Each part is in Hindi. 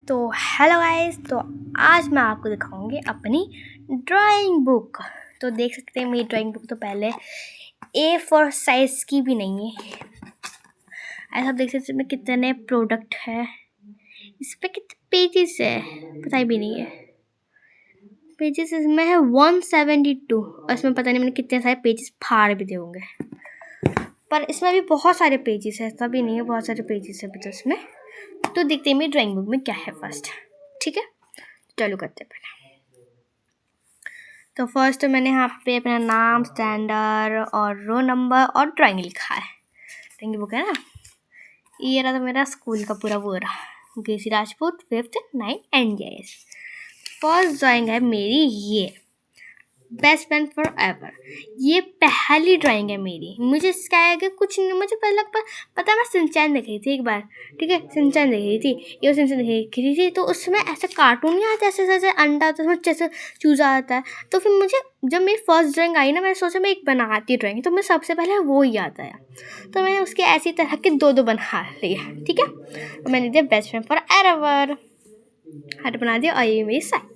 तो हेलो गाइस, तो आज मैं आपको दिखाऊंगी अपनी ड्राइंग बुक। तो देख सकते हैं मेरी ड्राइंग बुक तो पहले A4 साइज़ की भी नहीं है। ऐसा देख सकते हैं कितने प्रोडक्ट है, इस पर कितने पेजेस है पता भी नहीं है। पेजेस इसमें है 172 और इसमें पता नहीं मैंने कितने सारे पेजेस फाड़ भी दिए होंगे, पर इसमें भी बहुत सारे पेजेस है, ऐसा भी नहीं है बहुत सारे पेजेस है तो इसमें। तो देखते हैं मेरी ड्राइंग बुक में क्या है फर्स्ट। ठीक है, चालू करते हैं पहले। तो फर्स्ट तो मैंने यहाँ पे अपना नाम, स्टैंडर्ड और रो नंबर और ड्राइंग लिखा है। ड्राइंग बुक है ना, ये रहा तो मेरा स्कूल का पूरा वो रहा, K C Rajput 5th 9th NJS। First drawing है मेरी ये बेस्ट फ्रेंड फॉर एवर। ये पहली ड्राइंग है मेरी। मुझे इसका है कि कुछ नहीं, मुझे पहले पता मैं सिंचैन देख रही थी एक बार। ठीक है, सिंचैन देख रही थी, ये सिंचैन देख रही थी, तो उसमें ऐसे कार्टून नहीं आता, ऐसे ऐसे अंडा आता है उसमें जैसे चूजा आता है। तो फिर मुझे जब मेरी फर्स्ट ड्राइंग आई ना, मैंने सोचा मैं एक बनाती ड्राइंग, तो मैं सबसे पहले वो ही याद आया। तो मैंने उसके ऐसी तरह के दो बना लिए। ठीक है, तो मैंने दिया best friend for ever, heart बना दिया, और ये मेरी साइड।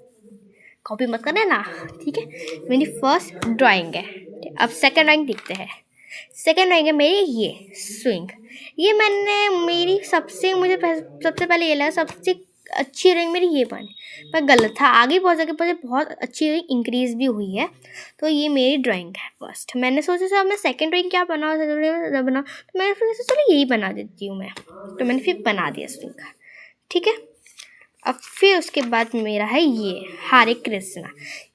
कॉपी मत करना ना, ठीक है। मेरी फर्स्ट ड्राइंग है। अब सेकंड ड्राइंग देखते हैं। सेकंड ड्राइंग है मेरी ये स्विंग। ये मैंने मेरी सबसे पहले ये लगा सबसे अच्छी ड्राइंग मेरी ये बनी, पर गलत था। आगे बहुत जगह पर बहुत अच्छी इंक्रीज भी हुई है। तो ये मेरी ड्राइंग है फर्स्ट। मैंने सोचा था मैं सेकंड ड्राइंग क्या बनाऊँ, तो मैंने फिर चलो यही बना देती हूँ मैं। तो मैंने फिर बना दिया स्विंग। ठीक है, अब फिर उसके बाद मेरा है ये हरे कृष्णा।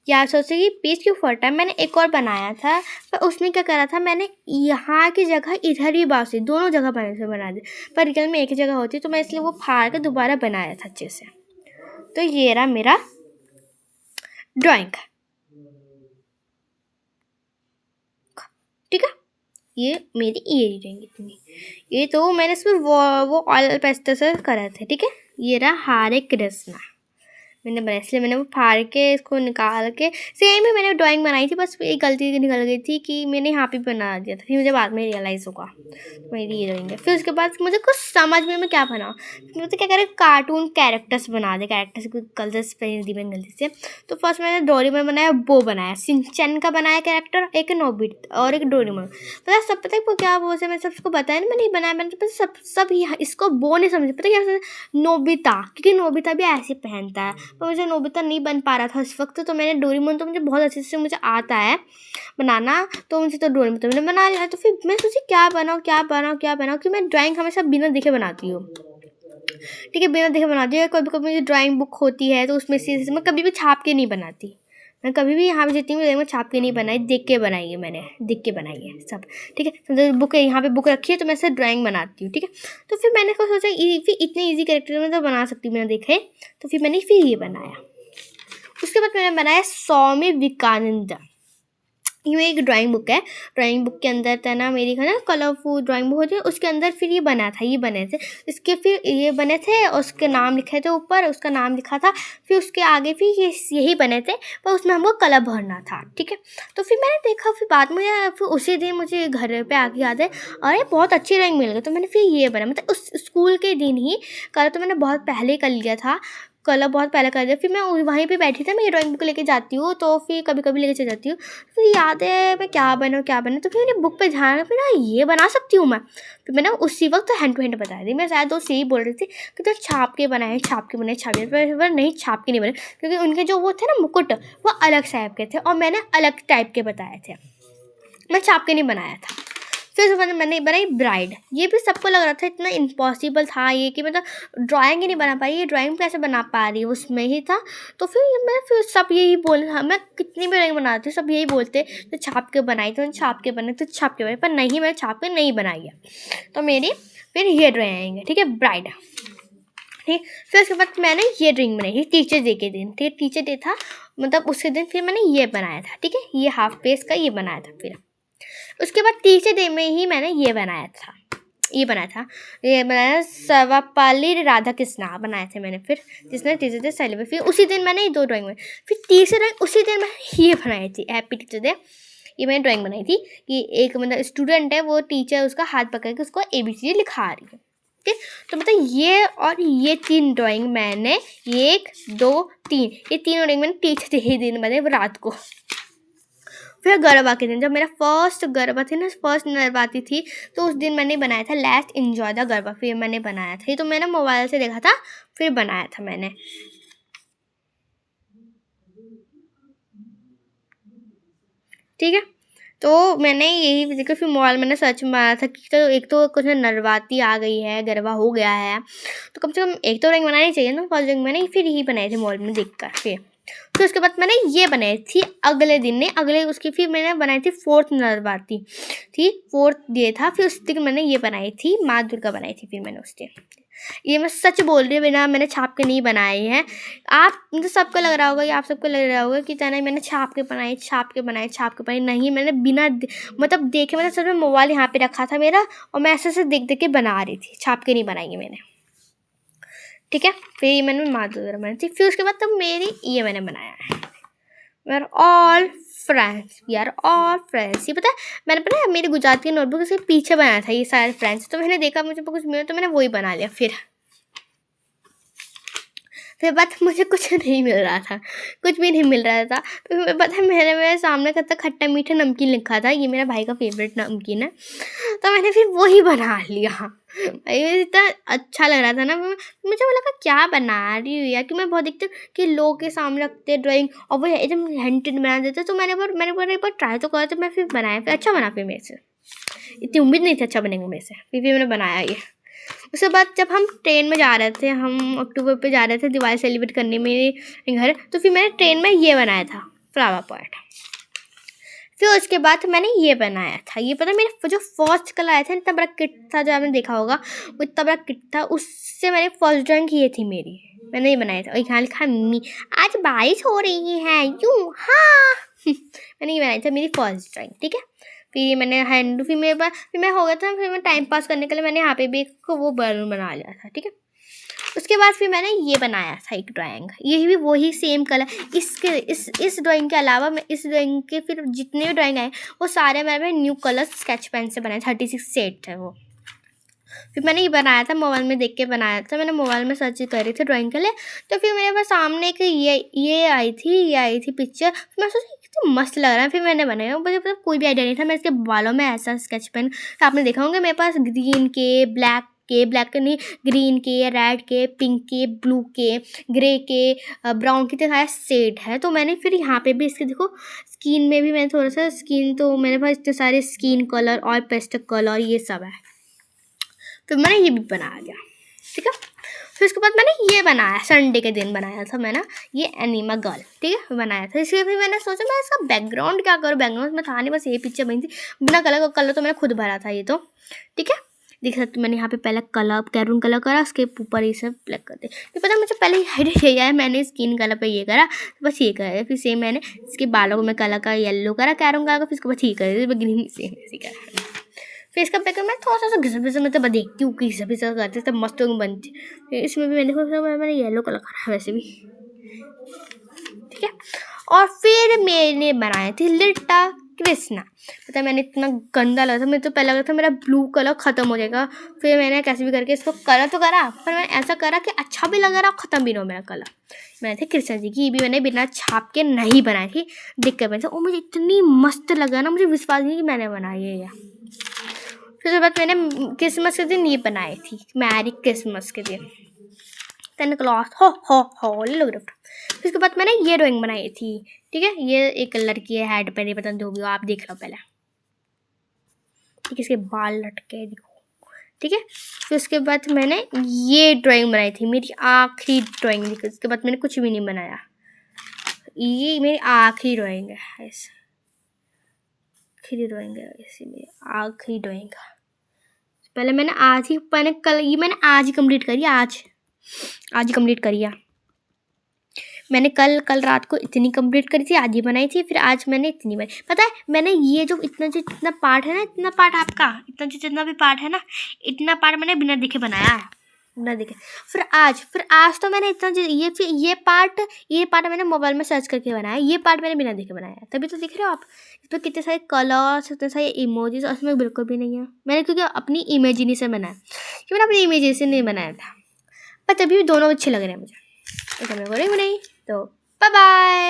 यार सोचे कि पेज क्यों फटा है, मैंने एक और बनाया था, पर उसमें क्या करा था, मैंने यहाँ की जगह इधर ही बासी दोनों जगह बना दी, पर रियल में एक ही जगह होती, तो मैं इसलिए वो फाड़ के दोबारा बनाया था अच्छे से। तो ये रहा मेरा ड्राइंग। ठीक है, ये मेरी ये ड्राइंग इतनी, ये तो मैंने इसमें वो ऑयल पेस्टर से करा था। ठीक है, ये रहा हरे कृष्णा मैंने बनाया, इसलिए मैंने वो फाड़ के इसको निकाल के सेम ही मैंने ड्राइंग बनाई थी, बस एक गलती निकल गई थी कि मैंने यहाँ पे बना दिया था। फिर मुझे बाद में रियलाइज़ होगा मेरी ये ड्राइंग है। फिर उसके बाद मुझे कुछ समझ में मैं क्या बनाऊँ, मुझे क्या करें, कार्टून कैरेक्टर्स बना दे। कैरेक्टर्स को कलर्स पहन दी मैंने गलती से। तो फर्स्ट मैंने डोरेमोन बनाया, वो बनाया, सिंचैन का बनाया कैरेक्टर, एक नोबिता और एक डोरेमोन। पता है क्या वो से मैं सबको बताया ना, मैंने ये बनाया, मैंने तो सब इसको वो नहीं समझे, पता क्या नोबिता, क्योंकि नोबिता भी ऐसे पहनता है, पर मुझे नोबिता नहीं बन पा रहा था इस वक्त। तो मैंने डोरेमोन तो मुझे बहुत अच्छे से मुझे आता है बनाना, तो मुझे तो डोरेमोन तो मैंने बना लिया। तो फिर मैं सोची क्या बनाऊँ कि मैं ड्राइंग हमेशा बिना देखे बनाती हूँ। ठीक है, बिना देखे बनाती हूँ। कभी कभी मुझे ड्राइंग बुक होती है तो उसमें से मैं कभी भी छाप के नहीं बनाती। मैं कभी भी यहाँ पे जितनी भी छाप के नहीं बनाई, देख के बनाई है मैंने, देख के बनाई है सब। ठीक है, तो बुक यहाँ पे बुक रखी है तो मैं ऐसे ड्राइंग बनाती हूँ। ठीक है, तो फिर मैंने को सोचा फिर इतने ईजी कैरेक्टर में तो बना सकती हूँ बिना देखे, तो फिर मैंने फिर ये बनाया। उसके बाद मैंने बनाया स्वामी विवेकानंद। ये एक ड्राइंग बुक है। ड्राइंग बुक के अंदर था ना मेरी, है ना, कलरफुल ड्राइंग बुक होती है, उसके अंदर फिर ये बना था, ये बने थे इसके, फिर ये बने थे, उसके नाम लिखे थे ऊपर, उसका नाम लिखा था। फिर उसके आगे फिर यही बने थे, पर उसमें हमको कलर भरना था। ठीक है, तो फिर मैंने देखा, फिर बाद में फिर उसी दिन मुझे घर पे आके याद है, अरे बहुत अच्छी ड्राइंग मिल गई। तो मैंने फिर ये बना, मतलब उस स्कूल के दिन ही कलर तो मैंने बहुत पहले कर लिया था, कलर बहुत पहले कर दिया। फिर मैं वहीं पे बैठी थी, मैं ये ड्राइंग बुक लेके जाती हूँ, तो फिर कभी कभी लेके चली जाती हूँ। फिर याद है मैं क्या बनाऊँ, तो फिर मैंने बुक पे ध्यान, फिर ना ये बना सकती हूँ मैं। फिर मैंने उसी वक्त हैंड टू हैंड बता दी। मैं शायद दोस्त यही बोल रही थी कि तो छाप के बनाए, पर नहीं, छाप के नहीं बने, क्योंकि उनके जो वो थे ना मुकुट, वो अलग टाइप के थे और मैंने अलग टाइप के बताए थे, मैं छाप के नहीं बनाया था। फिर मैंने बनाई ब्राइड। ये भी सबको लग रहा था इतना इम्पॉसिबल था ये, कि मतलब ड्राइंग ही नहीं बना पाई, ये ड्राइंग कैसे बना पा रही है, उसमें ही था। तो फिर सब यही बोल, मैं कितनी भी ड्राइंग बनाती हूँ सब यही बोलते, तो छाप के बनाई, तो छाप के बनाई, तो छाप के बनाई, पर नहीं, मैंने छाप के नहीं बनाई है। तो मेरी फिर ये ड्राइंग है, ठीक है, ब्राइड। ठीक, फिर उसके बाद मैंने ये ड्राइंग बनाई थी टीचर डे के दिन। ठीक, टीचर डे था, मतलब उसके दिन फिर मैंने ये बनाया था। ठीक है, ये हाफ पेज का ये बनाया था। फिर उसके बाद तीसरे डे में ही मैंने ये बनाया था, सर्वपल्ली राधा कृष्णा बनाए थे मैंने। फिर जिसने टीचर डे सेलिब्रेट, फिर उसी दिन मैंने ये 2 ड्राइंग बनाई। फिर तीसरे ड्राइंग उसी दिन मैंने ये बनाई थी, हैप्पी टीचर डे। ये मैंने ड्राइंग बनाई थी कि एक मतलब स्टूडेंट है, वो टीचर उसका हाथ पकड़ के उसको ABCD लिखा रही है। ठीक है। तो मतलब ये और ये 3 ड्राइंग मैंने 1 2 3 ये 3 ड्राइंग मैंने तीसरे ही दिन बनाई रात को। फिर गरबा के दिन जब मेरा फर्स्ट गरबा थी ना, फर्स्ट नवरात्रि थी, तो उस दिन मैंने बनाया था लेट्स एंजॉय द गरबा। फिर मैंने बनाया था ये, तो मैंने मोबाइल से देखा था फिर बनाया था मैंने, ठीक है। तो मैंने यही देखा, फिर मोबाइल मैंने सर्च मारा था कि तो एक तो कुछ नवरात्रि आ गई है, गरबा हो गया है, तो कम से कम एक तो ड्राइंग बनानी चाहिए ना। फर्स्ट ड्राइंग मैंने फिर यही बनाई थी मोबाइल में देख कर। फिर उसके बाद मैंने ये बनाई थी अगले दिन ने, अगले उसकी फिर मैंने बनाई थी फोर्थ नवरात्रि थी, फोर्थ डे था। फिर उस दिन मैंने ये बनाई थी माँ दुर्गा बनाई थी फिर मैंने उस दिन। ये मैं सच बोल रही हूँ, बिना मैंने छाप के नहीं बनाए हैं। आप तो सबको लग रहा होगा, या आप सबको लग रहा होगा कि तना मैंने छाप के बनाई नहीं, मैंने बिना मतलब देखे, मतलब सर मैं मोबाइल यहाँ पे रखा था मेरा और मैं ऐसे देख के बना रही थी, छाप के नहीं बनाई मैंने, ठीक है। फिर ये मैंने माँ दुर्गा बनाई थी। फिर उसके बाद तब मेरी ये मैंने बनाया है वी आर ऑल फ्रेंड्स। ये पता है मैंने पता है मेरी गुजराती नोटबुक से पीछे बनाया था ये सारे फ्रेंड्स, तो मैंने देखा मुझे कुछ मिला तो मैंने वही बना लिया। फिर बात मुझे कुछ नहीं मिल रहा था, कुछ भी नहीं मिल रहा था। फिर पता है मेरे सामने का खट्टा मीठा नमकीन लिखा था, ये मेरा भाई का फेवरेट नमकीन है, तो मैंने फिर वही बना लिया। भाई इतना अच्छा लग रहा था ना, मुझे लगा क्या बना रही हूँ यार, कि मैं बहुत देखती हूँ कि लोग के सामने रखते ड्राइंग और वो एकदम हैंडेड बना देते, तो मैंने एक बार ट्राई तो करा, तो मैं फिर बनाया, फिर अच्छा बना। फिर मेरे से इतनी उम्मीद नहीं थी अच्छा बनेगा मेरे से, फिर मैंने बनाया ये। उसके बाद जब हम ट्रेन में जा रहे थे, हम अक्टूबर पे जा रहे थे दिवाली सेलिब्रेट करने मेरे घर, तो फिर मैंने ट्रेन में ये बनाया था फ्लावर पॉट। फिर उसके बाद मैंने ये बनाया था, ये पता मेरे जो फर्स्ट कलर आया था इतना बड़ा किट था, जो आपने देखा होगा वो इतना बड़ा किट था, उससे मैंने फर्स्ट ड्राइंग की थी मेरी, मैंने ये बनाया था। और यहाँ लिखा मम्मी आज बारिश हो रही है यूँ, हाँ मैंने ये बनाया था मेरी फर्स्ट ड्राइंग, ठीक है। फिर मैंने हैंड फिर मेरे पास फिर मैं हो गया था, फिर मैं टाइम पास करने के लिए मैंने यहाँ पे भी एक वो बैलून बना लिया था, ठीक है। उसके बाद फिर मैंने ये बनाया था एक ड्राइंग, ये भी वही सेम कलर, इस ड्राइंग के अलावा मैं इस ड्राइंग के फिर जितने भी ड्राइंग आए वो सारे मैंने न्यू कलर स्केच पेन से बनाए, 36 सेट थे वो। फिर मैंने ये बनाया था मोबाइल में देख के बनाया था, मैंने मोबाइल में सर्च कर रही थी ड्राइंग के लिए, तो फिर मेरे पास सामने एक ये आई थी पिक्चर, मैं सोची कितनी मस्त लग रहा है, फिर मैंने बनाया। मुझे मतलब कोई भी आइडिया नहीं था, मैं इसके बालों में ऐसा स्केच पेन, आपने देखा होंगे मेरे पास ग्रीन के ब्लैक के नहीं, ग्रीन के, रेड के, पिंक के, ब्लू के, ग्रे के, ब्राउन के, सारे शेड है। तो मैंने फिर यहाँ पे भी इसके देखो स्किन में भी मैंने थोड़ा सा स्किन, तो मेरे पास इतने सारे स्किन कलर और पेस्टल कलर ये सब है, तो मैंने ये भी बना दिया, ठीक है। फिर उसके बाद मैंने ये बनाया, संडे के दिन बनाया था मैंने ये एनिमा गर्ल, ठीक है, बनाया था। इसलिए फिर मैंने सोचा मैं इसका बैकग्राउंड क्या करूँ, बैकग्राउंड में था नहीं, बस ये पिक्चर बनी थी बिना कलर तो मैंने खुद भरा था ये, तो ठीक है। देख सकते मैंने यहाँ पे पहले कैरून कलर करा, उसके ऊपर ये सब ब्लैक कर दे। फिर पता मुझे पहले आइडिया ये आया, मैंने स्किन कलर पे ये करा, तो बस ये करा। फिर सेम मैंने इसके बालों को मैं कलर का येलो करा कैरून कलर का, फिर उसके बाद ये करा ग्रीन, सेम ऐसे करा। फिर इसका बैकग्राउंड मैं थोड़ा सा घिसा पिसा मतलब देखती हूँ कि घिसा पिसा करते तब मस्त बनती। फिर इसमें भी मैंने येलो कलर करा वैसे भी, ठीक है। और फिर मैंने बनाए थे लिटा कृष्णा। पता है मैंने इतना गंदा लगा था, मुझे तो पहले लगा था मेरा ब्लू कलर ख़त्म हो जाएगा, फिर मैंने कैसे भी करके इसको कलर तो करा, पर मैंने ऐसा करा कि अच्छा भी लग रहा और ख़त्म भी ना हो मेरा कलर। मैंने थे कृष्णा जी की, ये भी मैंने बिना छाप के नहीं बनाई थी, देख कर मैंने, और मुझे इतनी मस्त लगा ना, मुझे विश्वास नहीं कि मैंने बनाई है यह। फिर उसके बाद मैंने क्रिसमस के दिन ये बनाई थी, मैरी क्रिसमस के दिन, टेन क्लॉथ हो लोग। फिर उसके बाद मैंने ये ड्राइंग बनाई थी, ठीक है। ये एक लड़की है हेड पे, नहीं पता जो भी हो, आप देख लो पहले, ठीक है, इसके बाल लटके देखो, ठीक है। फिर उसके बाद मैंने ये ड्राइंग बनाई थी, मेरी आखिरी ड्राइंग थी। उसके बाद मैंने कुछ भी नहीं बनाया, ये मेरी आखिरी ड्राइंग है, मेरी आखिरी ड्राइंग। पहले मैंने आज ही कंप्लीट करी, आज ही कंप्लीट करी है मैंने। कल रात को इतनी कंप्लीट करी थी, आज ही बनाई थी, फिर आज मैंने इतनी बनाई। पता है मैंने ये जो इतना पार्ट है ना, इतना पार्ट आपका, इतना जो जितना भी पार्ट है ना, इतना पार्ट मैंने बिना देखे बनाया है। बिना देखे। फिर आज तो मैंने इतना ये पार्ट मैंने मोबाइल में सर्च करके बनाया, ये पार्ट मैंने बिना देखे बनाया, तभी तो दिख रहे हो आप। इसमें कितने सारे कलर्स, इतने सारे इमोजीज, और इसमें बिल्कुल भी नहीं है। मैंने क्योंकि अपनी इमेजिनेशन बनाया, क्योंकि मैंने अपनी इमेजिनेशन नहीं बनाया था, पर तभी भी दोनों अच्छे लग रहे हैं मुझे, तो मैं बोल रही हूँ नहीं। तो बाय बाय।